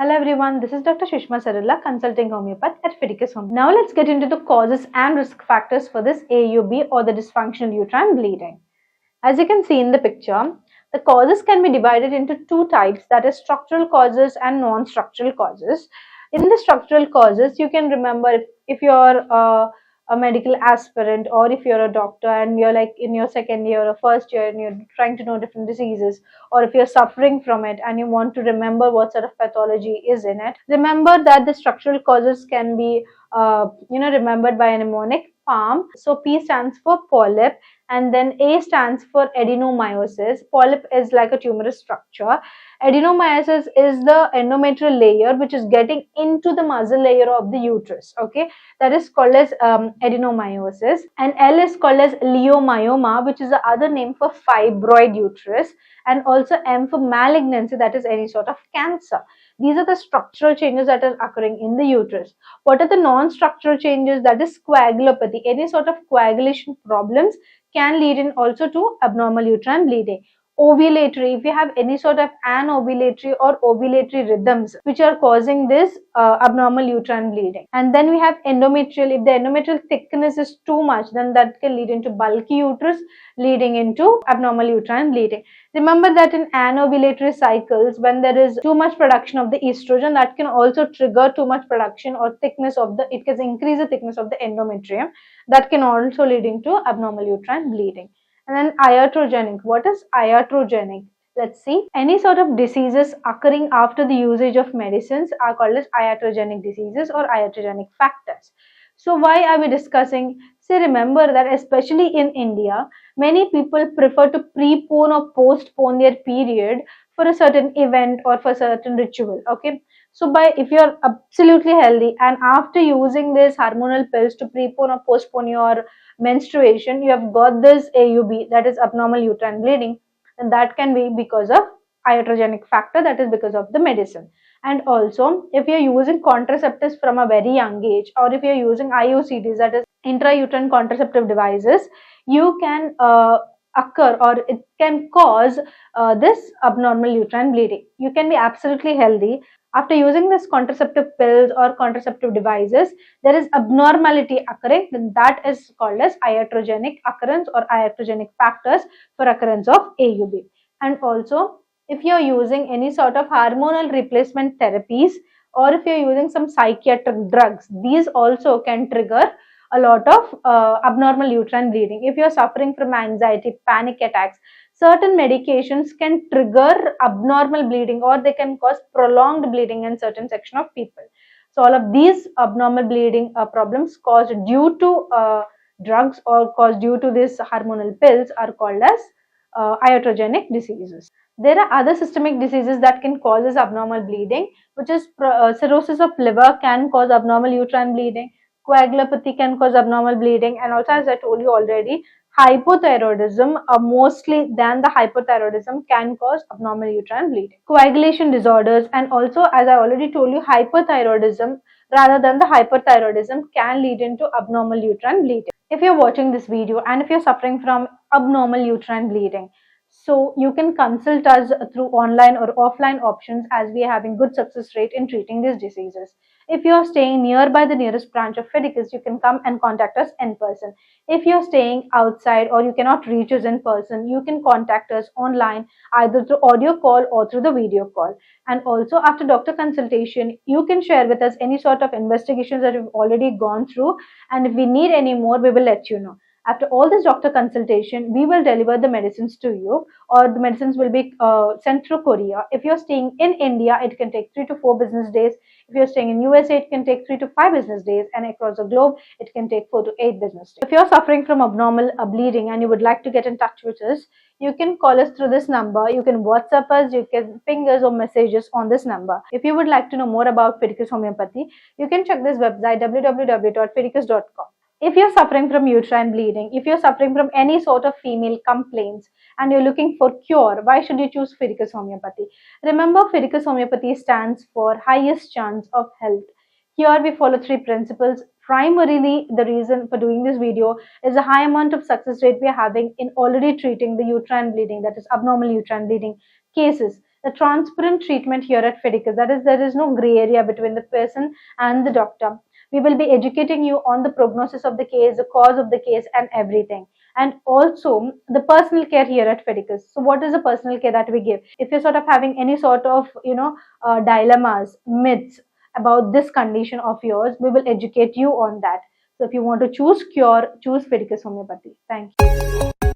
Hello everyone, this is Dr. Sushma Sarala, consulting homeopath at Fidicus Women. Now let's get into the causes and risk factors for this AUB or the dysfunctional uterine bleeding. As you can see in the picture, the causes can be divided into two types, that is structural causes and non-structural causes. In the structural causes, you can remember if you're a medical aspirant or if you're a doctor and you're like in your second year or first year and you're trying to know different diseases, or if you're suffering from it and you want to remember what sort of pathology is in it, remember that the structural causes can be remembered by a mnemonic PALM. So P stands for polyp, and then A stands for adenomyosis. Polyp is like a tumorous structure. Adenomyosis is the endometrial layer which is getting into the muscle layer of the uterus. Okay, that is called as adenomyosis. And L is called as leiomyoma, which is the other name for fibroid uterus, and also M for malignancy, that is any sort of cancer. These are the structural changes that are occurring in the uterus. What are the non-structural changes? That is coagulopathy. Any sort of coagulation problems can lead in also to abnormal uterine bleeding. Ovulatory, if you have any sort of anovulatory or ovulatory rhythms which are causing this abnormal uterine bleeding. And then we have endometrial. If the endometrial thickness is too much, then that can lead into bulky uterus, leading into abnormal uterine bleeding. Remember that in anovulatory cycles, when there is too much production of the estrogen, that can also trigger too much production or thickness of the, it can increase the thickness of the endometrium. That can also lead into abnormal uterine bleeding. And then iatrogenic. What is iatrogenic? Let's see. Any sort of diseases occurring after the usage of medicines are called as iatrogenic diseases or iatrogenic factors. So why are we discussing? Say, remember that especially in India, many people prefer to prepone or postpone their period for a certain event or for a certain ritual. Okay. So if you're absolutely healthy and after using these hormonal pills to prepone or postpone your menstruation, you have got this AUB, that is abnormal uterine bleeding, and that can be because of iatrogenic factor, that is because of the medicine. And also, if you're using contraceptives from a very young age, or if you're using IUCDs, that is intrauterine contraceptive devices, you can occur or it can cause this abnormal uterine bleeding. You can be absolutely healthy. After using this contraceptive pills or contraceptive devices, there is abnormality occurring, then that is called as iatrogenic occurrence or iatrogenic factors for occurrence of AUB. And also, if you're using any sort of hormonal replacement therapies or if you're using some psychiatric drugs, these also can trigger a lot of abnormal uterine bleeding. If you're suffering from anxiety, panic attacks, certain medications can trigger abnormal bleeding or they can cause prolonged bleeding in certain section of people. So all of these abnormal bleeding problems caused due to drugs or caused due to these hormonal pills are called as iatrogenic diseases. There are other systemic diseases that can cause abnormal bleeding, which is cirrhosis of liver can cause abnormal uterine bleeding, coagulopathy can cause abnormal bleeding, and also, as I told you already, hypothyroidism, mostly than the hypothyroidism, can cause abnormal uterine bleeding. Coagulation disorders, and also, as I already told you, hypothyroidism rather than the hyperthyroidism can lead into abnormal uterine bleeding. If you're watching this video and if you're suffering from abnormal uterine bleeding, so you can consult us through online or offline options, as we are having good success rate in treating these diseases. If you are staying nearby the nearest branch of Fidicus, you can come and contact us in person. If you are staying outside or you cannot reach us in person, you can contact us online either through audio call or through the video call. And also, after doctor consultation, you can share with us any sort of investigations that you've already gone through, and if we need any more, we will let you know. After all this doctor consultation, we will deliver the medicines to you, or the medicines will be sent through courier. If you're staying in India, it can take 3 to 4 business days. If you're staying in USA, it can take 3 to 5 business days, and across the globe, it can take 4 to 8 business days. If you're suffering from abnormal bleeding and you would like to get in touch with us, you can call us through this number. You can WhatsApp us, you can ping us or message us on this number. If you would like to know more about Fidicus Homeopathy, you can check this website www.fidicus.com. If you're suffering from uterine bleeding, if you're suffering from any sort of female complaints and you're looking for cure, why should you choose Fidicus Homeopathy? Remember, Fidicus Homeopathy stands for highest chance of health. Here we follow 3 principles. Primarily, the reason for doing this video is the high amount of success rate we are having in already treating the uterine bleeding, that is abnormal uterine bleeding cases. the transparent treatment here at Fidicus. That is, there is no gray area between the person and the doctor. We will be educating you on the prognosis of the case, the cause of the case, and everything. And also the personal care here at Fidicus. So what is the personal care that we give? If you're sort of having any sort of, dilemmas, myths about this condition of yours, we will educate you on that. So if you want to choose cure, choose Fidicus Homeopathy. Thank you.